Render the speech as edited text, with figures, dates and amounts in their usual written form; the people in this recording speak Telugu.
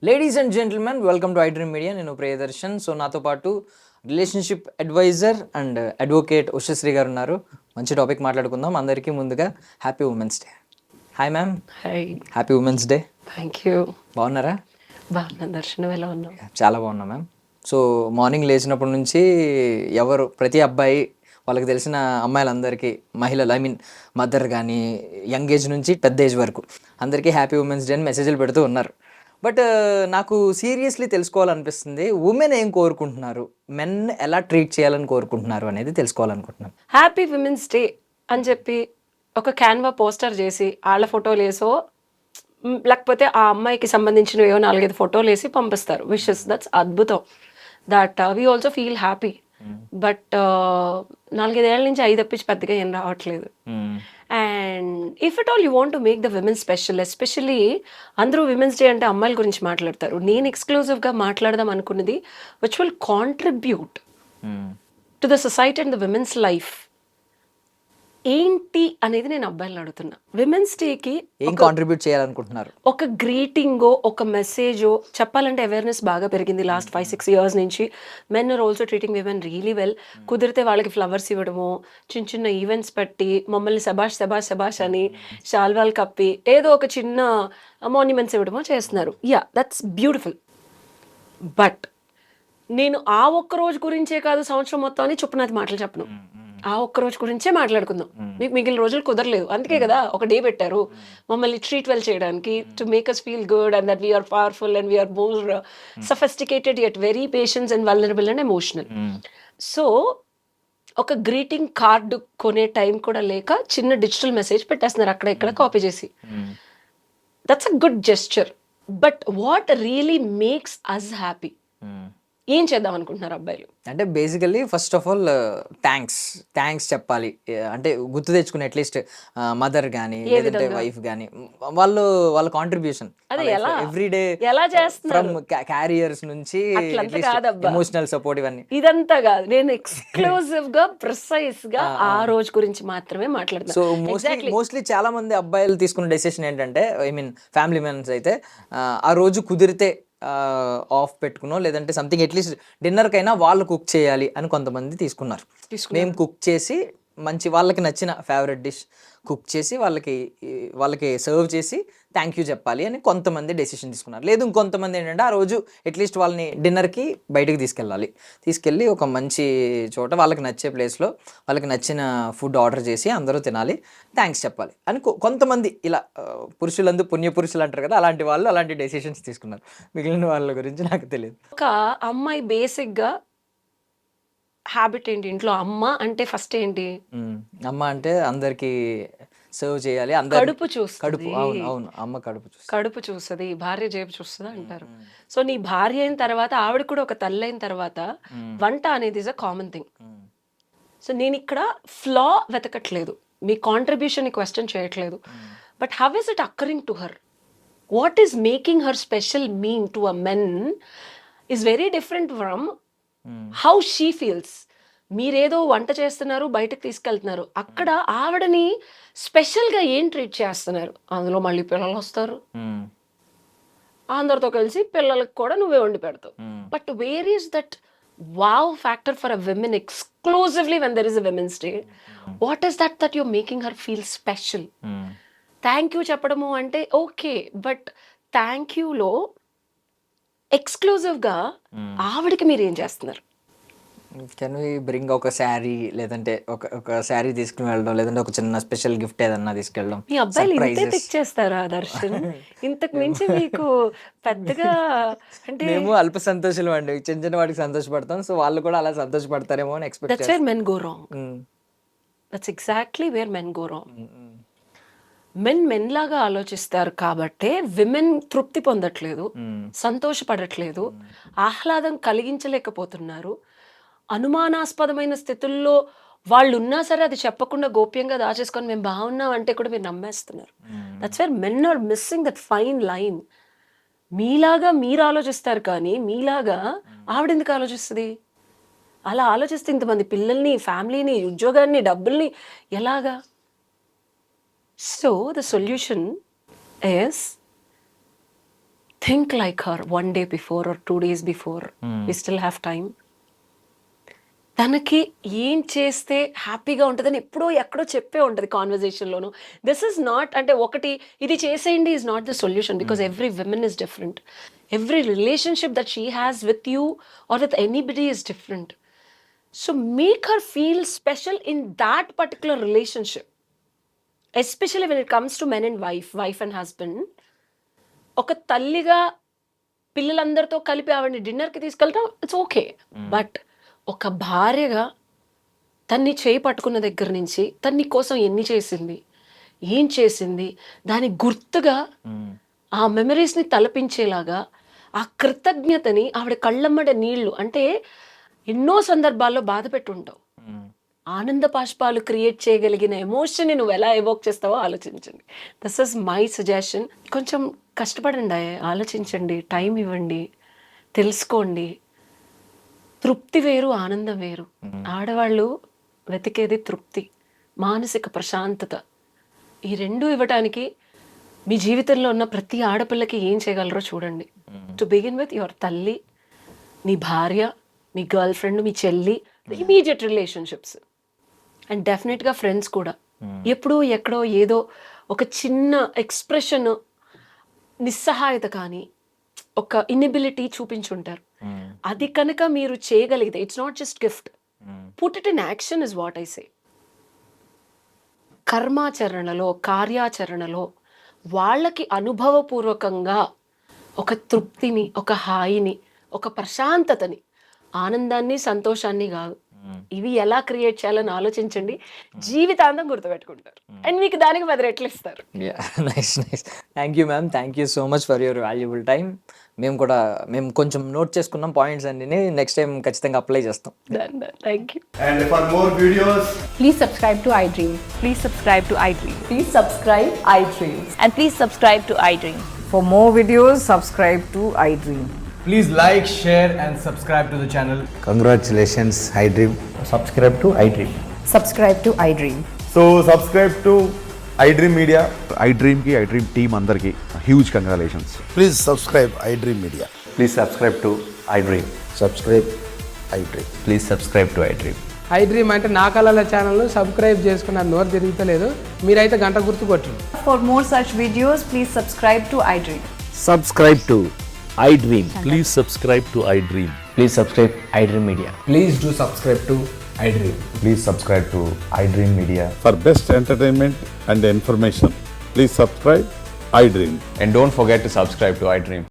Ladies and gentlemen, welcome to iDream Media. నేను ప్రియదర్శన్. సో నాతో పాటు relationship adviser and advocate Ushasri గారు ఉన్నారు. మంచి టాపిక్ మాట్లాడుకుందాం. అందరికీ ముందుగా happy women's day. Hi ma'am. Hi. Happy women's day. Thank you. బాగున్నారా? బాగున్నా దర్శనం, ఎలా ఉన్నావు? చాలా బాగున్నా మ్యామ్. సో మార్నింగ్ లేచినప్పటి నుంచి ప్రతి అబ్బాయి వాళ్ళకి తెలిసిన అమ్మాయిలందరికీ, మహిళలు మదర్ కానీ యంగ్ ఏజ్ నుంచి పెద్ద ఏజ్ వరకు అందరికీ హ్యాపీ ఉమెన్స్ డే అని మెసేజ్లు పెడుతూ ఉన్నారు. బట్ నాకు సీరియస్లీ తెలుసుకోవాలనిపిస్తుంది, ఉమెన్ ఏం కోరుకుంటున్నారు, మెన్ ఎలా ట్రీట్ చేయాలని కోరుకుంటున్నారు అనేది తెలుసుకోవాలనుకుంటున్నాను. హ్యాపీ విమెన్స్ డే అని చెప్పి ఒక క్యాన్వా పోస్టర్ చేసి వాళ్ళ ఫోటోలు వేసో లేకపోతే ఆ అమ్మాయికి సంబంధించిన ఏవో 4-5 ఫోటోలు వేసి పంపిస్తారు విషెస్. దట్స్ అద్భుతం. That we also feel happy. But 4-5 ఏళ్ళ నుంచి 5 తప్పించి పెద్దగా ఏం రావట్లేదు. And if it all you want to make the women special, especially అందరూ విమెన్స్ డే అంటే అమ్మాయిల గురించి మాట్లాడతారు. నేను ఎక్స్క్లూజివ్గా మాట్లాడదాం అనుకున్నది which will contribute to the society and the women's life ఏంటి అనేది నేను అబ్బాయిలు అడుగుతున్నా. విమెన్స్ డేకి ఏం కాంట్రిబ్యూట్ చేయాలనుకుంటున్నారు? ఒక గ్రీటింగో, ఒక మెసేజో చెప్పాలంటే అవేర్నెస్ బాగా పెరిగింది లాస్ట్ 5-6 years నుంచి. Men are also treating women really well. కుదిరితే వాళ్ళకి ఫ్లవర్స్ ఇవ్వడము, చిన్న చిన్న ఈవెంట్స్ పెట్టి మమ్మల్ని శబాష్ శబాష్ శబాష్ అని శాల్వాలు కప్పి ఏదో ఒక చిన్న మాన్యుమెంట్స్ ఇవ్వడమో చేస్తున్నారు. Yeah, that's beautiful. బట్ నేను ఆ ఒక్క రోజు గురించే కాదు, సంవత్సరం మొత్తం అని చొప్పునది మాటలు చెప్పను. ఆ ఒక్క రోజు గురించే మాట్లాడుకుందాం. మీకు మిగిలిన రోజులు కుదరలేదు, అందుకే కదా ఒక డే పెట్టారు మమ్మల్ని ట్రీట్ వెల్ చేయడానికి, to make us feel good and that we're powerful and we're more sophisticated yet very patience and vulnerable and emotional. So ఒక గ్రీటింగ్ కార్డు కొనే టైం కూడా లేక చిన్న డిజిటల్ మెసేజ్ పెట్టేస్తున్నారు అక్కడ ఇక్కడ కాపీ చేసి. That's a good gesture. But what really makes us happy? ఏం చేద్దాం అనుకుంటున్నారు అబ్బాయిలు? అంటే basically first of all thanks చెప్పాలి. అంటే గుర్తు తెచ్చుకుని అట్లీస్ట్ మదర్ కానీ లేదంటే వైఫ్ కానీ వాళ్ళ కాంట్రిబ్యూషన్ ఎవ్రీడే ఎలా చేస్తున్నారు, ఫ్రమ్ క్యారియర్స్ నుంచి ఎమోషనల్ సపోర్ట్ ఇవన్నీ. ఇదంతా కాదు, నేను ఎక్స్క్లూజివ్ గా ప్రిసైజ్ గా ఆ రోజు గురించి మాత్రమే మాట్లాడుతున్నాను. సో మోస్ట్లీ చాలా మంది అబ్బాయిలు తీసుకున్న డెసిషన్ ఏంటంటే, ఫ్యామిలీ మెంబర్స్ అయితే ఆ రోజు కుదిరితే ఆఫ్ పెట్టుకునో లేదంటే సంథింగ్ అట్లీస్ట్ డిన్నర్కైనా వాళ్ళు కుక్ చేయాలి అని కొంతమంది తీసుకున్నారు. మేము కుక్ చేసి మంచి వాళ్ళకి నచ్చిన ఫేవరెట్ డిష్ కుక్ చేసి వాళ్ళకి సర్వ్ చేసి థ్యాంక్ యూ చెప్పాలి అని కొంతమంది డెసిషన్ తీసుకున్నారు. లేదు ఇంకొంతమంది ఏంటంటే ఆ రోజు అట్లీస్ట్ వాళ్ళని డిన్నర్కి బయటకు తీసుకెళ్ళి ఒక మంచి చోట వాళ్ళకి నచ్చే ప్లేస్లో వాళ్ళకి నచ్చిన ఫుడ్ ఆర్డర్ చేసి అందరూ తినాలి, థ్యాంక్స్ చెప్పాలి అని కొంతమంది ఇలా పురుషులందు పుణ్యపురుషులు అంటారు కదా, అలాంటి వాళ్ళు అలాంటి డెసిషన్స్ తీసుకున్నారు. మిగిలిన వాళ్ళ గురించి నాకు తెలియదు. ఒక అమ్మాయి బేసిక్గా హ్యాబిట్ ఏంటి ఇంట్లో? అమ్మ అంటే ఫస్ట్ ఏంటి? అమ్మ అంటే అందరికి సర్వ్ చేయాలి, కడుపు చూస్తుంది. అవును, అమ్మ కడుపు చూస్తుంది, భార్య జేబు చూస్తుంది అంటారు. సో నీ భార్య అయిన తర్వాత ఆవిడ కూడా ఒక తల్లి అయిన తర్వాత వంట అనేది is a common thing. So నేను ఇక్కడ ఫ్లా వెతకట్లేదు, మీ కాంట్రిబ్యూషన్ క్వశ్చన్ చేయట్లేదు. But how is it occurring to her? What is making her special mean to a men is very different from how she feels. మీరేదో వంట చేస్తున్నారు, బయటకు తీసుకెళ్తున్నారు, అక్కడ ఆవిడని స్పెషల్గా ఏం ట్రీట్ చేస్తున్నారు? అందులో మళ్ళీ పిల్లలు వస్తారు, అందరితో కలిసి పిల్లలకు కూడా నువ్వే వండి పెడతావు. But where is that wow factor for a women exclusively when there is a women's day? What is that you're making her feel special? Thank you చెప్పడము అంటే ఓకే, బట్ థ్యాంక్ యూలో ఎక్స్క్లూజివ్గా ఆవిడకి మీరు ఏం చేస్తున్నారు? కెన్ వి బ్రింగ్ ఒక శారీ, లేదంటే ఒక శారీ తీసుకుని వెళ్ళడం, లేదంటే ఒక చిన్న స్పెషల్ గిఫ్ట్ ఏదన్నా తీసుకెళ్ళడం. మీ అబ్బాయిలు ఇంతే తెచ్చేస్తారా దర్శన్? ఇంతకు మించి మీకు పెద్దగా అంటే మేము అల్ప సంతోషాలు అండి, చిన్న చిన్న వాటికి సంతోషపడతాం. సో వాళ్ళు కూడా అలా సంతోషపడతారేమో అని expect that's where men go wrong. That's exactly where men go wrong. Men లాగా ఆలోచిస్తారు కాబట్టే విమెన్ తృప్తి పొందట్లేదు, సంతోషపడట్లేదు, ఆహ్లాదం కలిగించలేకపోతున్నారు. అనుమానాస్పదమైన స్థితుల్లో వాళ్ళు ఉన్నా సరే అది చెప్పకుండా గోప్యంగా దాచేసుకొని మేము బాగున్నాం అంటే కూడా మీరు నమ్మేస్తున్నారు. That's where men are missing that fine line. మీలాగా మీరు ఆలోచిస్తారు కానీ మీలాగా ఆవిడ ఎందుకు ఆలోచిస్తుంది? అలా ఆలోచిస్తే ఇంతమంది పిల్లల్ని, ఫ్యామిలీని, ఉద్యోగాన్ని, డబ్బుల్ని ఎలాగా? So the solution is think like her 1 day before or 2 days before. We still have time. తనకి ఏం చేస్తే హ్యాపీగా ఉంటుందని ఎప్పుడో ఎక్కడో చెప్పే ఉంటుంది కాన్వర్జేషన్లోను. దిస్ ఇస్ నాట్ అంటే ఒకటి ఇది చేసేయండి is not the solution, because every women is different. Every relationship that she has with you or with anybody is different. So make her feel special in that particular relationship, especially when it comes to men and wife and husband. ఒక తల్లిగా పిల్లలందరితో కలిపి ఆవిడని డిన్నర్కి తీసుకెళ్ళటం ఇట్స్ ఓకే, బట్ ఒక భార్యగా తన్ని చేయి పట్టుకున్న దగ్గర నుంచి తన్ని కోసం ఎన్ని చేసింది, ఏం చేసింది, దాని గుర్తుగా ఆ మెమరీస్ని తలపించేలాగా ఆ కృతజ్ఞతని ఆవిడ కళ్ళమ్మడ నీళ్లు అంటే ఎన్నో సందర్భాల్లో బాధ పెట్టుంటావు, ఆనంద పాష్పాలు క్రియేట్ చేయగలిగిన ఎమోషన్ని నువ్వు ఎలా ఎవోక్ చేస్తావో ఆలోచించండి. This is my suggestion. కొంచెం కష్టపడండి, ఆలోచించండి, టైం ఇవ్వండి, తెలుసుకోండి. తృప్తి వేరు, ఆనందం వేరు. ఆడవాళ్ళు వెతికేది తృప్తి, మానసిక ప్రశాంతత. ఈ రెండు ఇవ్వటానికి మీ జీవితంలో ఉన్న ప్రతి ఆడపిల్లకి ఏం చేయగలరో చూడండి. టు బిగిన్ విత్ యువర్ తల్లి, మీ భార్య, మీ గర్ల్ ఫ్రెండ్, మీ చెల్లి, ఇమీడియట్ రిలేషన్షిప్స్, అండ్ డెఫినెట్గా ఫ్రెండ్స్ కూడా. ఎప్పుడో ఎక్కడో ఏదో ఒక చిన్న ఎక్స్ప్రెషన్, నిస్సహాయత కానీ ఒక ఇన్ఎబిలిటీ చూపించుంటారు. అది కనుక మీరు చేయగలిగితే it's not just gift, put it in action is what I say. కర్మాచరణలో, కార్యాచరణలో వాళ్ళకి అనుభవపూర్వకంగా ఒక తృప్తిని, ఒక హాయిని, ఒక ప్రశాంతతని, ఆనందాన్ని, సంతోషాన్ని కాదు, ఇవి ఎలా క్రియేట్ చేయాలని ఆలోచించండి. జీవితాంతం గుర్తుపెట్టుకుంటారు అండ్ మీకు దానికి 10 రెట్లు ఇస్తారు. Nice nice. Thank you ma'am, thank you so much for your valuable time. మేము కొంచెం నోట్ చేసుకున్నాం పాయింట్స్ అన్ని, నెక్స్ట్ టైం ఖచ్చితంగా అప్లై చేస్తాం. Thank you. And for more videos, Please subscribe to iDream. Please subscribe to iDream. Please subscribe iDream. And please subscribe to iDream. For more videos, subscribe to iDream. please like, share and subscribe to the channel. Congratulations, iDream. subscribe to iDream. Subscribe to iDream. So subscribe to iDream Media. iDream team అందరికి huge congratulations. Please subscribe iDream Media. Please subscribe to iDream. Subscribe iDream. Please subscribe to iDream. iDream అంటే నా కళల ఛానల్ను సబ్స్క్రైబ్ చేసుకున్న నోరు తిరుగుతలేదు, మీరైతే గంట గుర్తు కొట్టండి. For more such videos, please subscribe to iDream. Subscribe to iDream. Please subscribe to iDream. Please subscribe iDream Media. Please do subscribe to iDream. Please subscribe to iDream Media. For best entertainment and information, please subscribe iDream. And don't forget to subscribe to iDream.